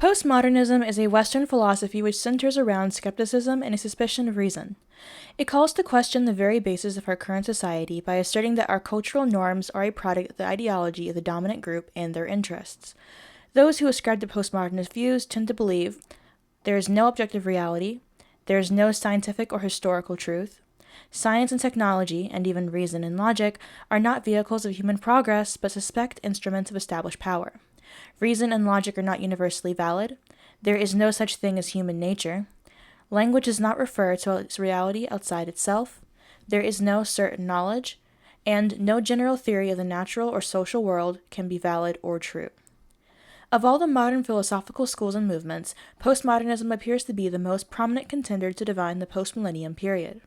Postmodernism is a Western philosophy which centers around skepticism and a suspicion of reason. It calls to question the very basis of our current society by asserting that our cultural norms are a product of the ideology of the dominant group and their interests. Those who ascribe to postmodernist views tend to believe there is no objective reality, there is no scientific or historical truth, science and technology, and even reason and logic, are not vehicles of human progress but suspect instruments of established power. Reason and logic are not universally valid. There is no such thing as human nature. Language does not refer to its reality outside itself. There is no certain knowledge, and no general theory of the natural or social world can be valid or true. Of all the modern philosophical schools and movements, postmodernism appears to be the most prominent contender to define the post-millennium period.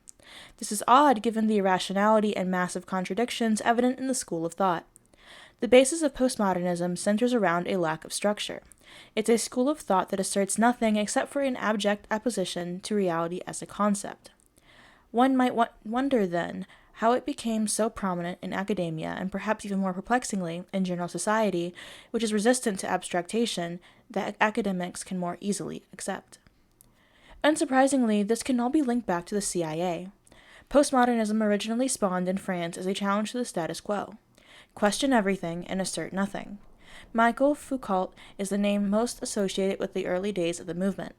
This is odd given the irrationality and massive contradictions evident in the school of thought. The basis of postmodernism centers around a lack of structure. It's a school of thought that asserts nothing except for an abject opposition to reality as a concept. One might wonder, then, how it became so prominent in academia and perhaps even more perplexingly in general society, which is resistant to abstractation that academics can more easily accept. Unsurprisingly, this can all be linked back to the CIA. Postmodernism originally spawned in France as a challenge to the status quo. Question everything and assert nothing. Michel Foucault is the name most associated with the early days of the movement.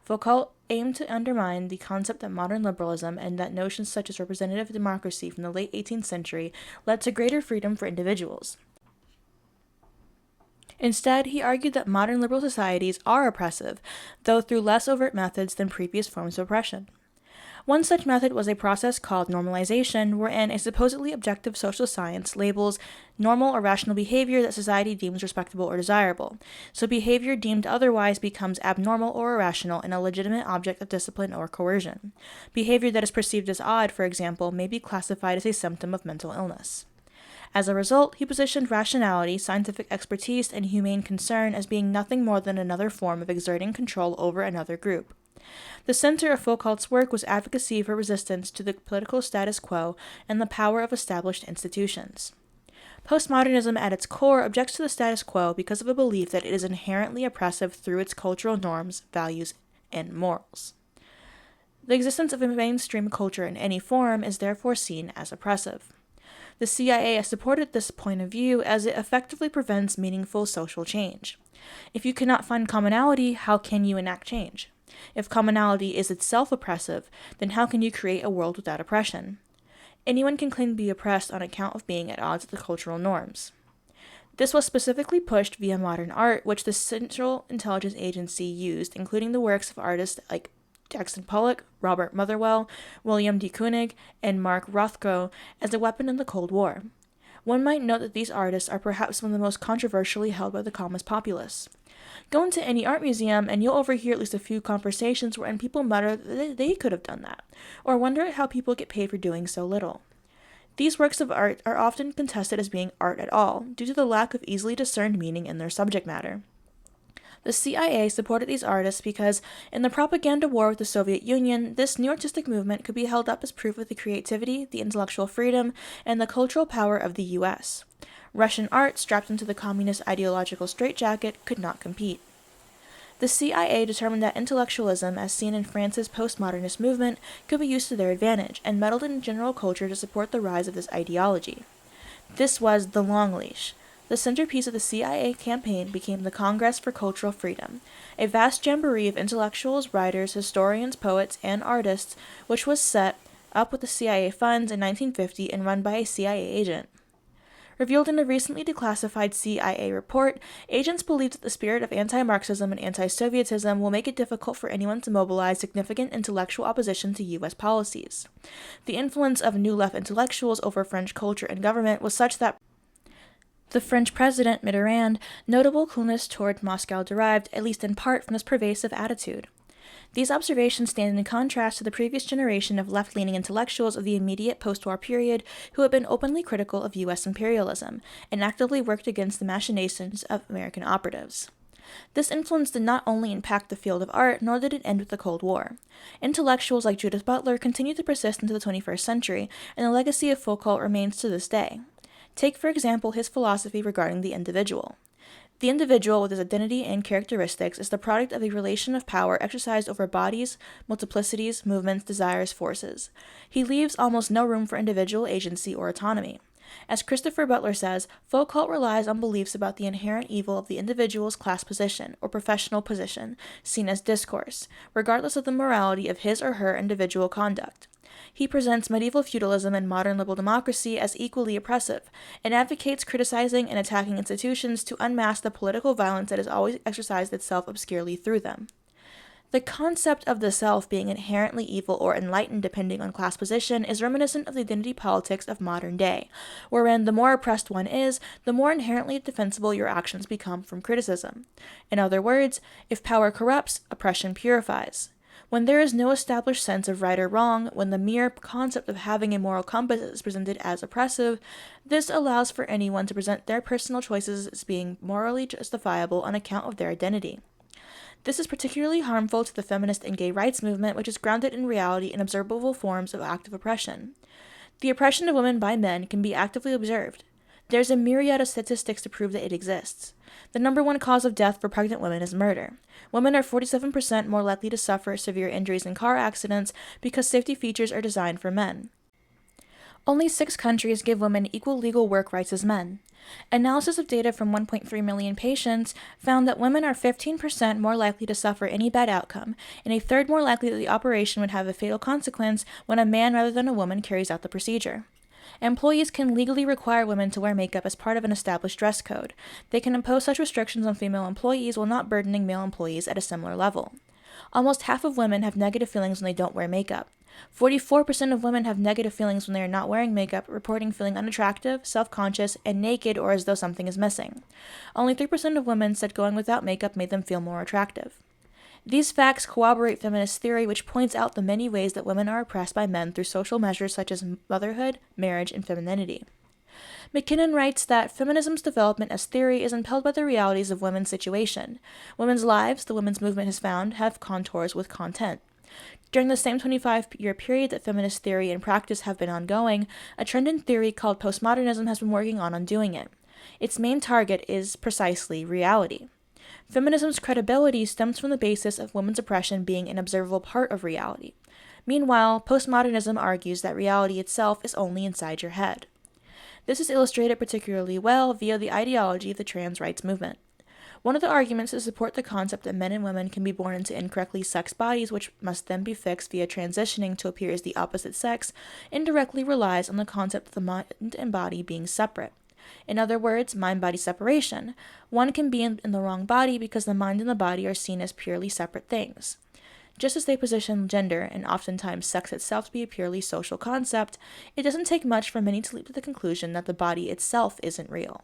Foucault aimed to undermine the concept that modern liberalism and that notions such as representative democracy from the late 18th century led to greater freedom for individuals. Instead, he argued that modern liberal societies are oppressive, though through less overt methods than previous forms of oppression. One such method was a process called normalization, wherein a supposedly objective social science labels normal or rational behavior that society deems respectable or desirable, so behavior deemed otherwise becomes abnormal or irrational and a legitimate object of discipline or coercion. Behavior that is perceived as odd, for example, may be classified as a symptom of mental illness. As a result, he positioned rationality, scientific expertise, and humane concern as being nothing more than another form of exerting control over another group. The center of Foucault's work was advocacy for resistance to the political status quo and the power of established institutions. Postmodernism at its core objects to the status quo because of a belief that it is inherently oppressive through its cultural norms, values, and morals. The existence of a mainstream culture in any form is therefore seen as oppressive. The CIA has supported this point of view as it effectively prevents meaningful social change. If you cannot find commonality, how can you enact change? If commonality is itself oppressive, then how can you create a world without oppression? Anyone can claim to be oppressed on account of being at odds with the cultural norms. This was specifically pushed via modern art, which the Central Intelligence Agency used, including the works of artists like Jackson Pollock, Robert Motherwell, William D. Koenig, and Mark Rothko as a weapon in the Cold War. One might note that these artists are perhaps some of the most controversially held by the calmest populace. Go into any art museum and you'll overhear at least a few conversations wherein people mutter that they could have done that, or wonder at how people get paid for doing so little. These works of art are often contested as being art at all, due to the lack of easily discerned meaning in their subject matter. The CIA supported these artists because, in the propaganda war with the Soviet Union, this new artistic movement could be held up as proof of the creativity, the intellectual freedom, and the cultural power of the U.S. Russian art, strapped into the communist ideological straitjacket, could not compete. The CIA determined that intellectualism, as seen in France's postmodernist movement, could be used to their advantage, and meddled in general culture to support the rise of this ideology. This was the long leash. The centerpiece of the CIA campaign became the Congress for Cultural Freedom, a vast jamboree of intellectuals, writers, historians, poets, and artists, which was set up with the CIA funds in 1950 and run by a CIA agent. Revealed in a recently declassified CIA report, agents believe that the spirit of anti-Marxism and anti-Sovietism will make it difficult for anyone to mobilize significant intellectual opposition to U.S. policies. The influence of New Left intellectuals over French culture and government was such that the French president, Mitterrand, notable coolness toward Moscow derived, at least in part, from this pervasive attitude. These observations stand in contrast to the previous generation of left-leaning intellectuals of the immediate post-war period who had been openly critical of U.S. imperialism and actively worked against the machinations of American operatives. This influence did not only impact the field of art, nor did it end with the Cold War. Intellectuals like Judith Butler continued to persist into the 21st century, and the legacy of Foucault remains to this day. Take, for example, his philosophy regarding the individual. The individual with his identity and characteristics is the product of a relation of power exercised over bodies, multiplicities, movements, desires, forces. He leaves almost no room for individual agency or autonomy. As Christopher Butler says, Foucault relies on beliefs about the inherent evil of the individual's class position or professional position, seen as discourse, regardless of the morality of his or her individual conduct. He presents medieval feudalism and modern liberal democracy as equally oppressive, and advocates criticizing and attacking institutions to unmask the political violence that has always exercised itself obscurely through them. The concept of the self being inherently evil or enlightened depending on class position is reminiscent of the identity politics of modern day, wherein the more oppressed one is, the more inherently defensible your actions become from criticism. In other words, if power corrupts, oppression purifies. When there is no established sense of right or wrong, when the mere concept of having a moral compass is presented as oppressive, this allows for anyone to present their personal choices as being morally justifiable on account of their identity. This is particularly harmful to the feminist and gay rights movement, which is grounded in reality and observable forms of active oppression. The oppression of women by men can be actively observed. There's a myriad of statistics to prove that it exists. The number one cause of death for pregnant women is murder. Women are 47% more likely to suffer severe injuries in car accidents because safety features are designed for men. Only 6 countries give women equal legal work rights as men. Analysis of data from 1.3 million patients found that women are 15% more likely to suffer any bad outcome, and a third more likely that the operation would have a fatal consequence when a man rather than a woman carries out the procedure. Employees can legally require women to wear makeup as part of an established dress code. They can impose such restrictions on female employees while not burdening male employees at a similar level. Almost half of women have negative feelings when they don't wear makeup. 44% of women have negative feelings when they are not wearing makeup, reporting feeling unattractive, self-conscious, and naked or as though something is missing. Only 3% of women said going without makeup made them feel more attractive. These facts corroborate feminist theory, which points out the many ways that women are oppressed by men through social measures such as motherhood, marriage, and femininity. McKinnon writes that feminism's development as theory is impelled by the realities of women's situation. Women's lives, the women's movement has found, have contours with content. During the same 25-year period that feminist theory and practice have been ongoing, a trend in theory called postmodernism has been working on undoing it. Its main target is precisely reality. Feminism's credibility stems from the basis of women's oppression being an observable part of reality. Meanwhile, postmodernism argues that reality itself is only inside your head. This is illustrated particularly well via the ideology of the trans rights movement. One of the arguments to support the concept that men and women can be born into incorrectly sexed bodies which must then be fixed via transitioning to appear as the opposite sex indirectly relies on the concept of the mind and body being separate. In other words, mind-body separation. One can be in the wrong body because the mind and the body are seen as purely separate things. Just as they position gender, and oftentimes sex itself, to be a purely social concept, it doesn't take much for many to leap to the conclusion that the body itself isn't real.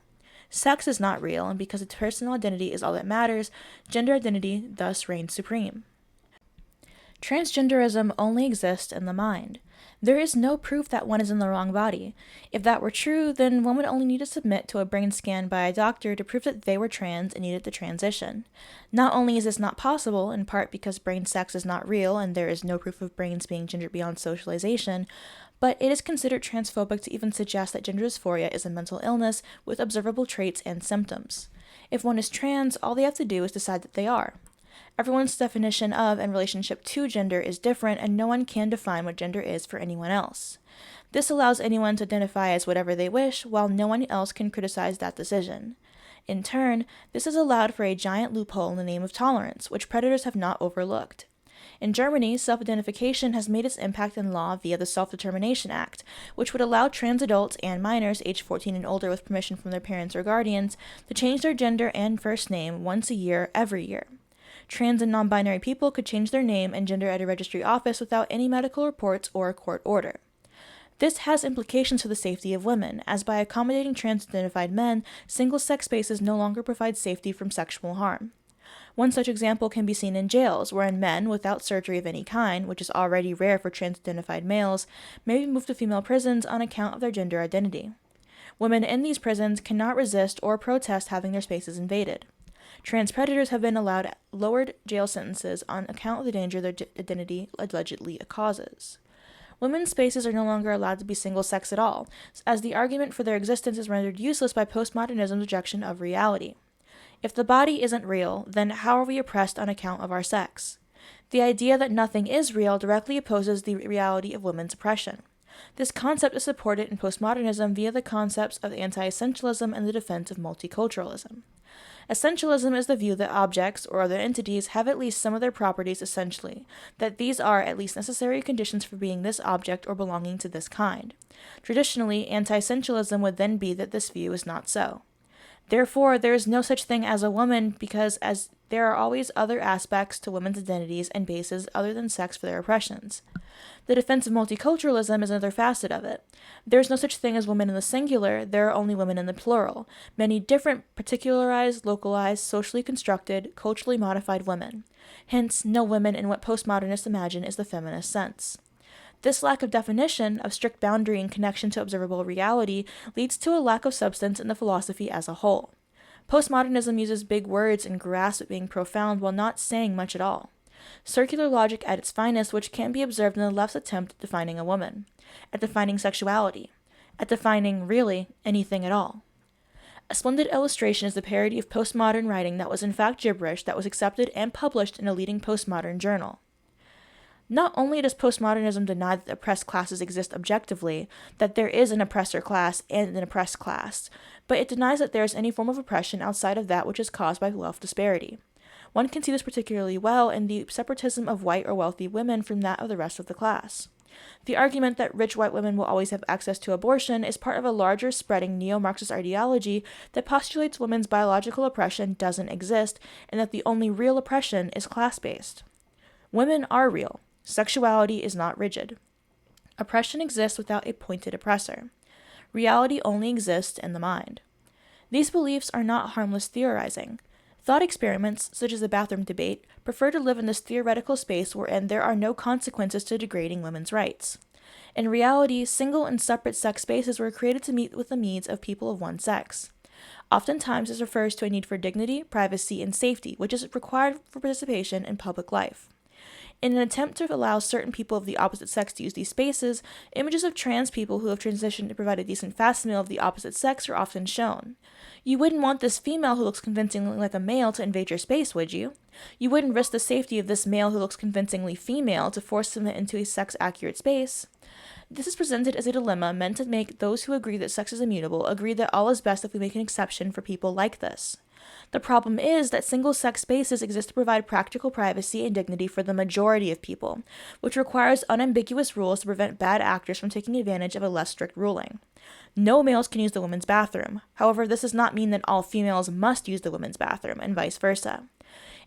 Sex is not real, and because its personal identity is all that matters, gender identity thus reigns supreme. Transgenderism only exists in the mind. There is no proof that one is in the wrong body. If that were true, then one would only need to submit to a brain scan by a doctor to prove that they were trans and needed to transition. Not only is this not possible, in part because brain sex is not real and there is no proof of brains being gendered beyond socialization, but it is considered transphobic to even suggest that gender dysphoria is a mental illness with observable traits and symptoms. If one is trans, all they have to do is decide that they are. Everyone's definition of and relationship to gender is different, and no one can define what gender is for anyone else. This allows anyone to identify as whatever they wish, while no one else can criticize that decision. In turn, this has allowed for a giant loophole in the name of tolerance, which predators have not overlooked. In Germany, self-identification has made its impact in law via the Self-Determination Act, which would allow trans adults and minors aged 14 and older with permission from their parents or guardians to change their gender and first name once a year, every year. Trans and non-binary people could change their name and gender at a registry office without any medical reports or a court order. This has implications for the safety of women, as by accommodating trans-identified men, single-sex spaces no longer provide safety from sexual harm. One such example can be seen in jails, wherein men, without surgery of any kind, which is already rare for trans-identified males, may be moved to female prisons on account of their gender identity. Women in these prisons cannot resist or protest having their spaces invaded. Trans predators have been allowed lowered jail sentences on account of the danger their identity allegedly causes. Women's spaces are no longer allowed to be single-sex at all, as the argument for their existence is rendered useless by postmodernism's rejection of reality. If the body isn't real, then how are we oppressed on account of our sex? The idea that nothing is real directly opposes the reality of women's oppression. This concept is supported in postmodernism via the concepts of anti-essentialism and the defense of multiculturalism. Essentialism is the view that objects or other entities have at least some of their properties essentially, that these are at least necessary conditions for being this object or belonging to this kind. Traditionally, anti-essentialism would then be that this view is not so. Therefore, there is no such thing as a woman because as there are always other aspects to women's identities and bases other than sex for their oppressions. The defense of multiculturalism is another facet of it. There is no such thing as women in the singular, there are only women in the plural, many different, particularized, localized, socially constructed, culturally modified women. Hence, no women in what postmodernists imagine is the feminist sense. This lack of definition, of strict boundary and connection to observable reality, leads to a lack of substance in the philosophy as a whole. Postmodernism uses big words and grasps at being profound while not saying much at all. Circular logic at its finest, which can be observed in the left's attempt at defining a woman, at defining sexuality, at defining, really, anything at all. A splendid illustration is the parody of postmodern writing that was in fact gibberish that was accepted and published in a leading postmodern journal. Not only does postmodernism deny that oppressed classes exist objectively, that there is an oppressor class and an oppressed class, but it denies that there is any form of oppression outside of that which is caused by wealth disparity. One can see this particularly well in the separatism of white or wealthy women from that of the rest of the class. The argument that rich white women will always have access to abortion is part of a larger spreading neo-Marxist ideology that postulates women's biological oppression doesn't exist and that the only real oppression is class-based. Women are real. Sexuality is not rigid. Oppression exists without a pointed oppressor. Reality only exists in the mind. These beliefs are not harmless theorizing. Thought experiments, such as the bathroom debate, prefer to live in this theoretical space wherein there are no consequences to degrading women's rights. In reality, single and separate sex spaces were created to meet with the needs of people of one sex. Oftentimes, this refers to a need for dignity, privacy, and safety, which is required for participation in public life. In an attempt to allow certain people of the opposite sex to use these spaces, images of trans people who have transitioned to provide a decent facsimile of the opposite sex are often shown. You wouldn't want this female who looks convincingly like a male to invade your space, would you? You wouldn't risk the safety of this male who looks convincingly female to force him into a sex-accurate space. This is presented as a dilemma meant to make those who agree that sex is immutable agree that all is best if we make an exception for people like this. The problem is that single-sex spaces exist to provide practical privacy and dignity for the majority of people, which requires unambiguous rules to prevent bad actors from taking advantage of a less strict ruling. No males can use the women's bathroom. However, this does not mean that all females must use the women's bathroom, and vice versa.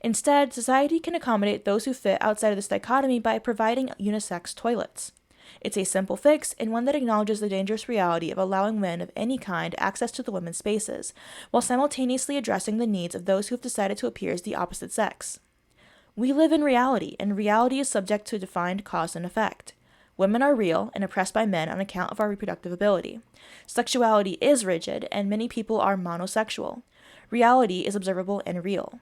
Instead, society can accommodate those who fit outside of this dichotomy by providing unisex toilets. It's a simple fix, and one that acknowledges the dangerous reality of allowing men of any kind access to the women's spaces, while simultaneously addressing the needs of those who have decided to appear as the opposite sex. We live in reality, and reality is subject to defined cause and effect. Women are real and oppressed by men on account of our reproductive ability. Sexuality is rigid, and many people are monosexual. Reality is observable and real.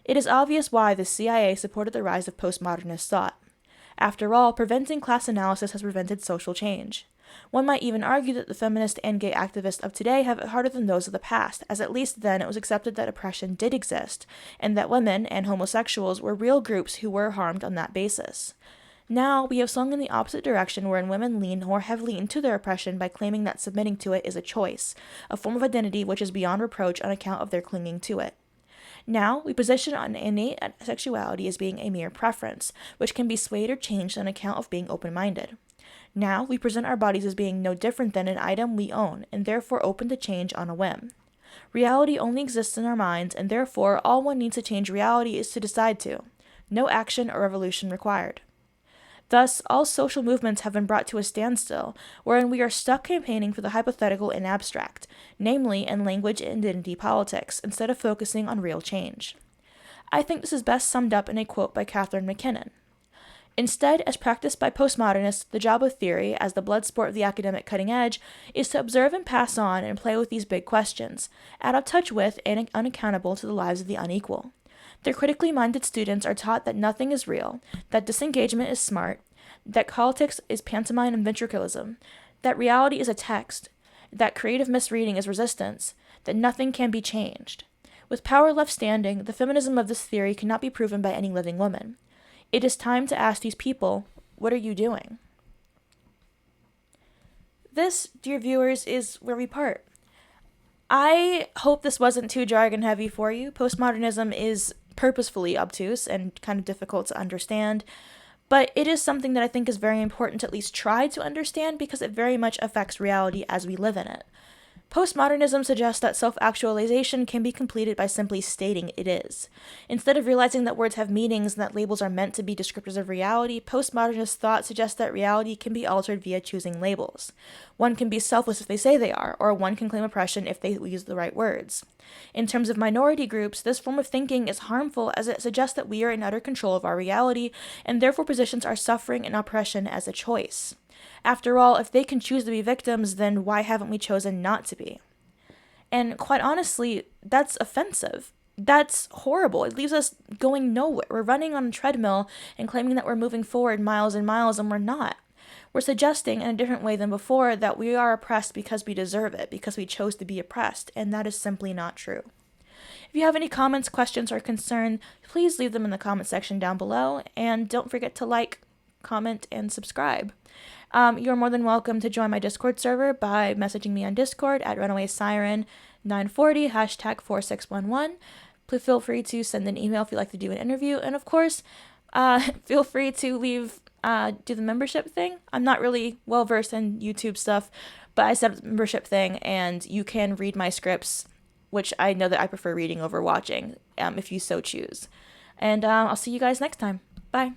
It is obvious why the CIA supported the rise of postmodernist thought. After all, preventing class analysis has prevented social change. One might even argue that the feminist and gay activists of today have it harder than those of the past, as at least then it was accepted that oppression did exist, and that women and homosexuals were real groups who were harmed on that basis. Now, we have swung in the opposite direction wherein women lean more heavily into their oppression by claiming that submitting to it is a choice, a form of identity which is beyond reproach on account of their clinging to it. Now, we position on innate sexuality as being a mere preference, which can be swayed or changed on account of being open-minded. Now, we present our bodies as being no different than an item we own, and therefore open to change on a whim. Reality only exists in our minds, and therefore all one needs to change reality is to decide to. No action or revolution required. Thus, all social movements have been brought to a standstill, wherein we are stuck campaigning for the hypothetical and abstract, namely in language and identity politics, instead of focusing on real change. I think this is best summed up in a quote by Catherine McKinnon. Instead, as practiced by postmodernists, the job of theory, as the blood sport of the academic cutting edge, is to observe and pass on and play with these big questions, out of touch with and unaccountable to the lives of the unequal. Their critically minded students are taught that nothing is real, that disengagement is smart, that politics is pantomime and ventriloquism, that reality is a text, that creative misreading is resistance, that nothing can be changed. With power left standing, the feminism of this theory cannot be proven by any living woman. It is time to ask these people, what are you doing? This, dear viewers, is where we part. I hope this wasn't too jargon heavy for you. Postmodernism is purposefully obtuse and kind of difficult to understand, but it is something that I think is very important to at least try to understand because it very much affects reality as we live in it. Postmodernism suggests that self-actualization can be completed by simply stating it is. Instead of realizing that words have meanings and that labels are meant to be descriptors of reality, postmodernist thought suggests that reality can be altered via choosing labels. One can be selfless if they say they are, or one can claim oppression if they use the right words. In terms of minority groups, this form of thinking is harmful as it suggests that we are in utter control of our reality, and therefore positions our suffering and oppression as a choice. After all, if they can choose to be victims, then why haven't we chosen not to be? And quite honestly, that's offensive. That's horrible. It leaves us going nowhere. We're running on a treadmill and claiming that we're moving forward miles and miles, and we're not. We're suggesting in a different way than before that we are oppressed because we deserve it, because we chose to be oppressed, and that is simply not true. If you have any comments, questions, or concern, please leave them in the comment section down below, and don't forget to like, comment, and subscribe. You're more than welcome to join my Discord server by messaging me on Discord at runawaysiren940, #4611. Please feel free to send an email if you'd like to do an interview. And of course, feel free to do the membership thing. I'm not really well versed in YouTube stuff, but I set up the membership thing and you can read my scripts, which I know that I prefer reading over watching, if you so choose. And I'll see you guys next time. Bye.